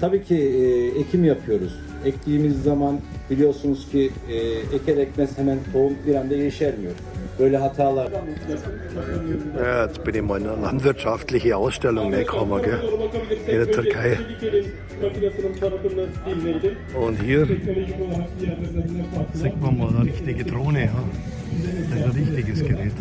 Tabii ki ekim yapıyoruz. Ektiğimiz zaman biliyorsunuz ki eker ekmez hemen tohum bir anda yeşermiyor. Böyle hatalar. Ja, jetzt bin ich mal in eine landwirtschaftliche Ausstellung gekommen, gell? In der Türkei. Und hier sieht man mal eine richtige Drohne. Ja? Das ist ein richtiges Gerät.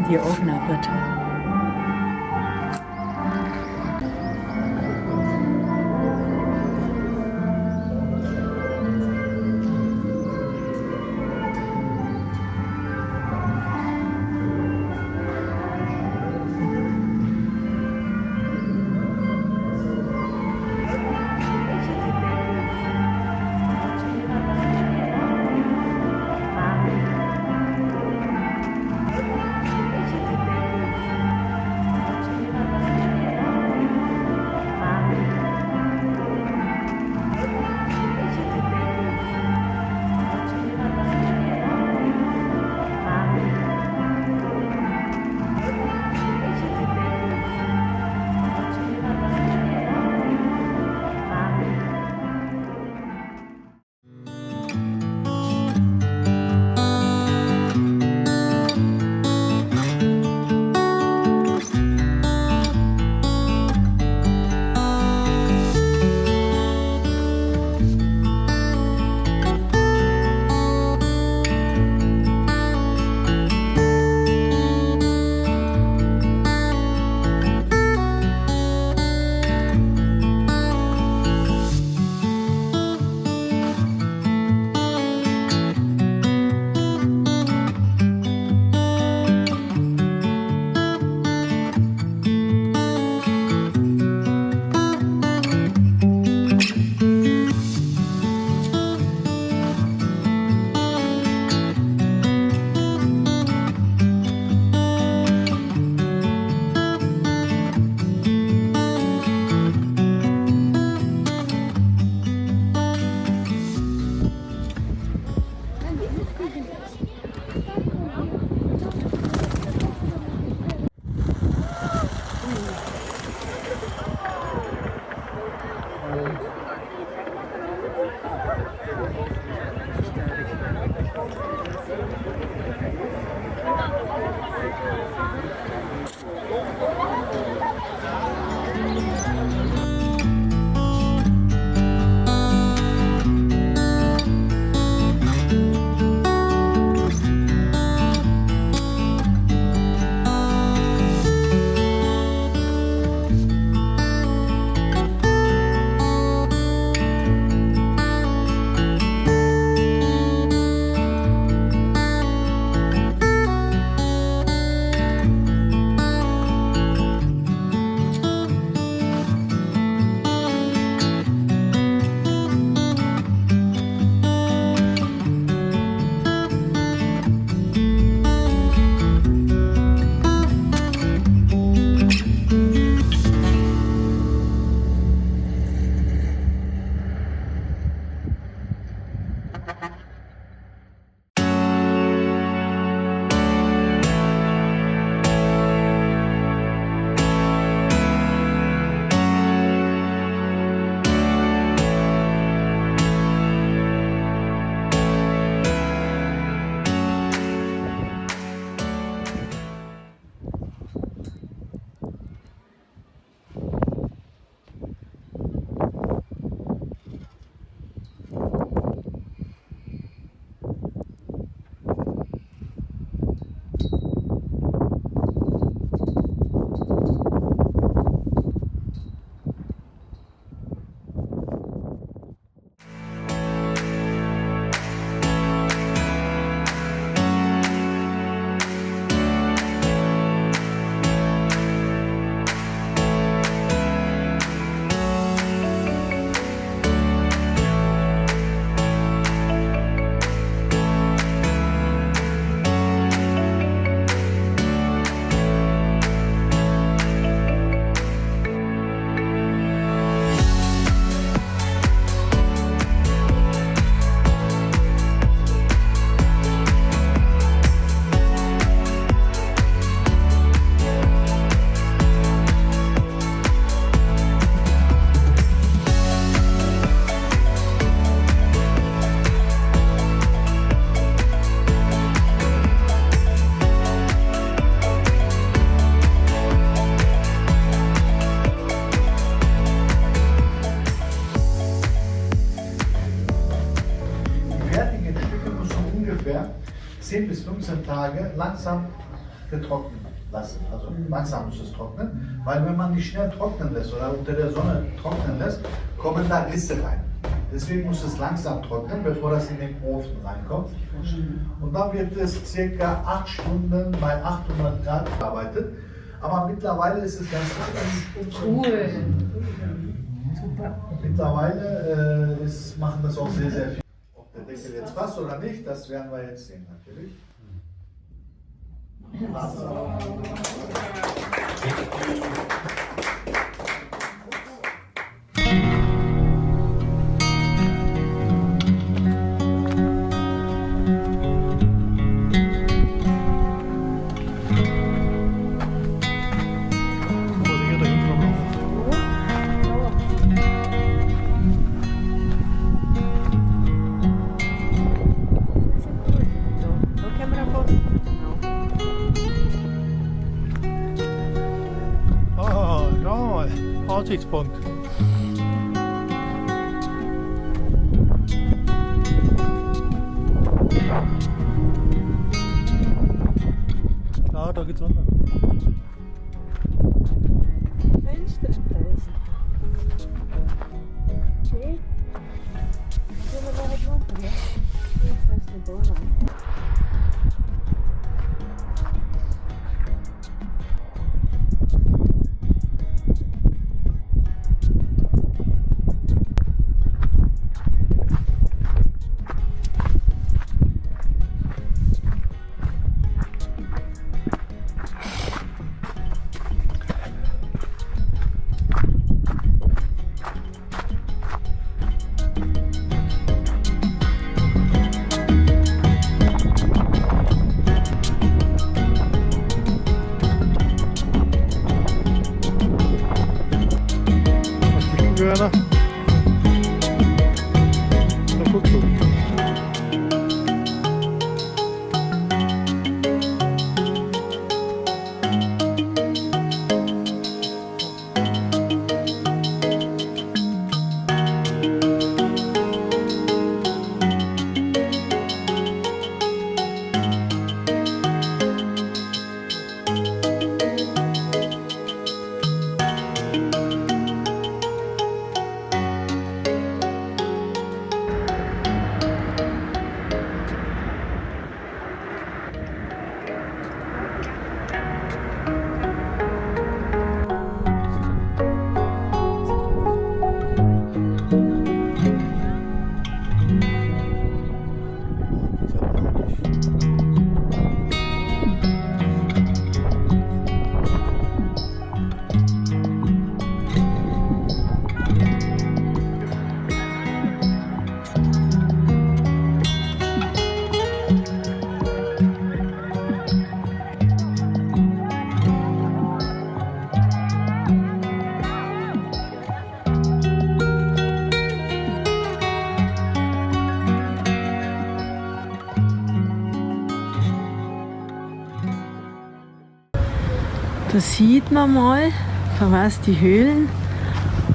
Wenn wir auch bitte. fertigen Stücke muss so ungefähr 10 bis 15 Tage langsam getrocknet lassen. Also langsam muss es trocknen, weil wenn man die schnell trocknen lässt oder unter der Sonne trocknen lässt, kommen da Risse rein. Deswegen muss es langsam trocknen, bevor das in den Ofen reinkommt. Und dann wird es ca. 8 Stunden bei 800 Grad verarbeitet. Aber mittlerweile ist es ganz anders. Cool. Super. Mittlerweile machen das auch sehr, sehr viel. Ob der Deckel jetzt passt oder nicht, das werden wir jetzt sehen natürlich. Aussichtspunkt. Da geht's runter. Fenster im Felsen. Okay. Gehen wir da halt runter, ja? Jetzt ist die Donau. Werner. Da guckst du. Da sieht man mal, für was die Höhlen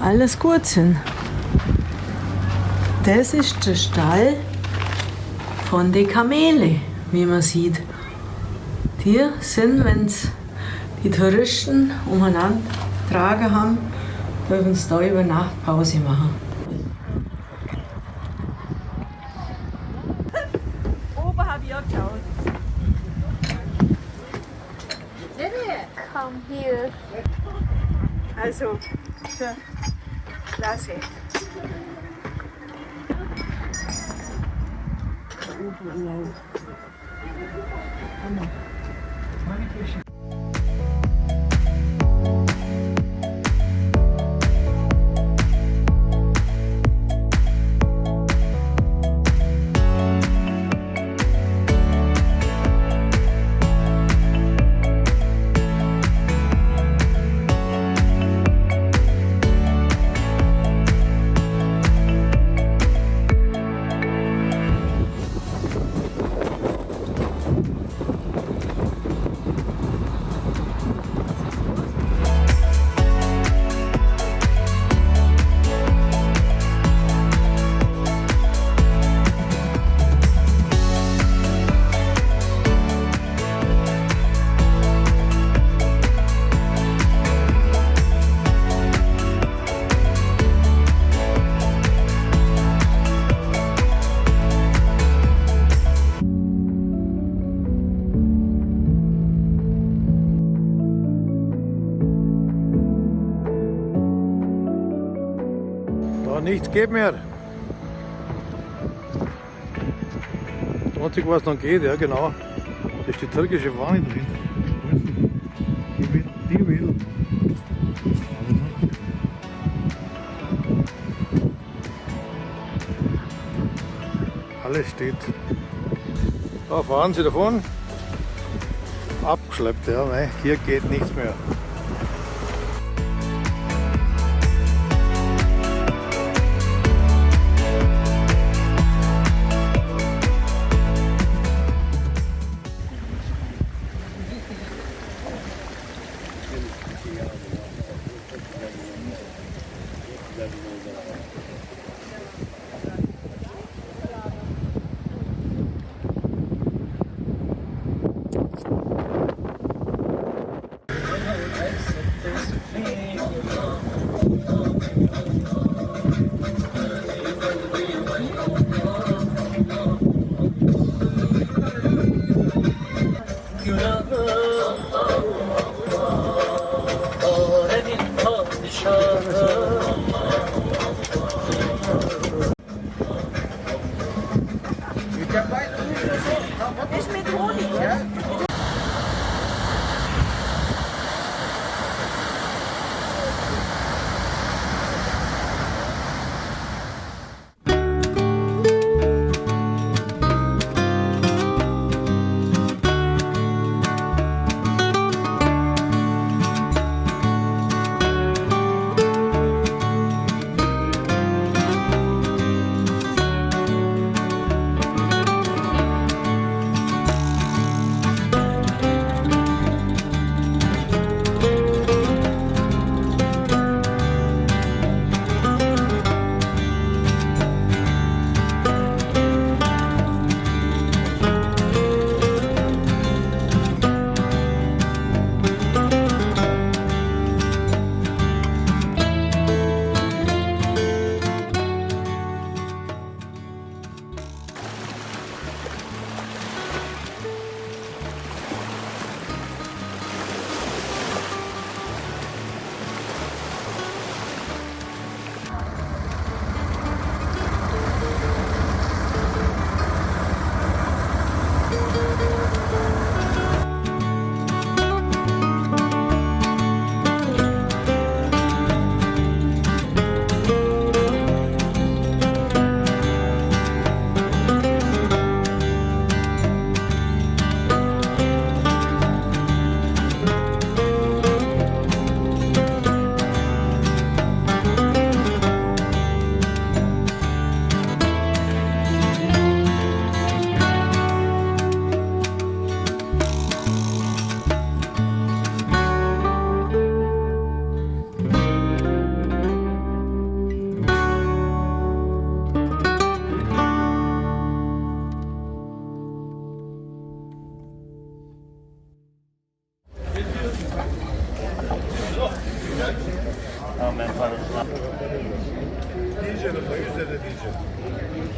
alles gut sind. Das ist der Stall von den Kamele, wie man sieht. Die sind, wenn die Touristen umeinander tragen haben, dürfen sie da über Nacht Pause machen. Oben habe ich auch geschaut. Come here. Also, für Klasse. Kann nichts geht mehr. Das Einzige, was noch geht, ja genau, da ist die türkische Fahne drin. Die will. Alles steht. Da fahren sie davon. Abgeschleppt, ja, weil hier geht nichts mehr. Ist mit Honig, ja?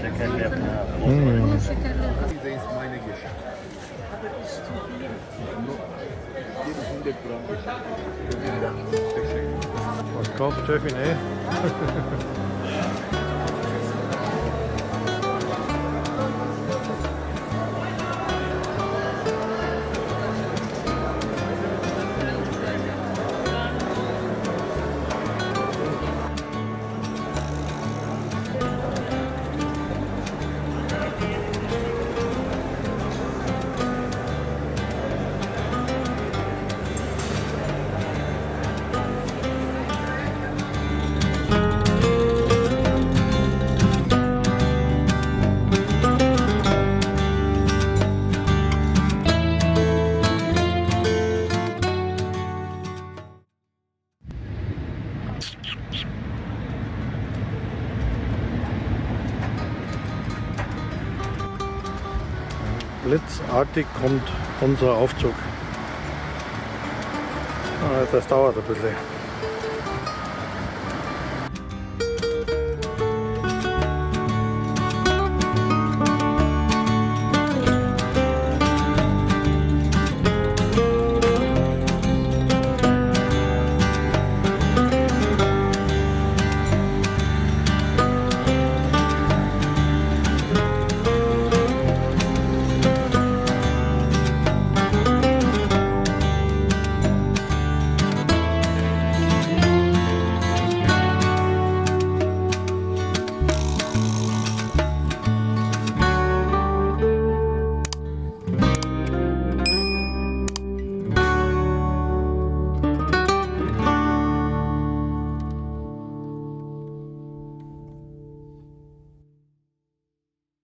Şekerli yapın ha. Was kommt, Chefin, ey? Blitzartig kommt unser Aufzug. Das dauert ein bisschen.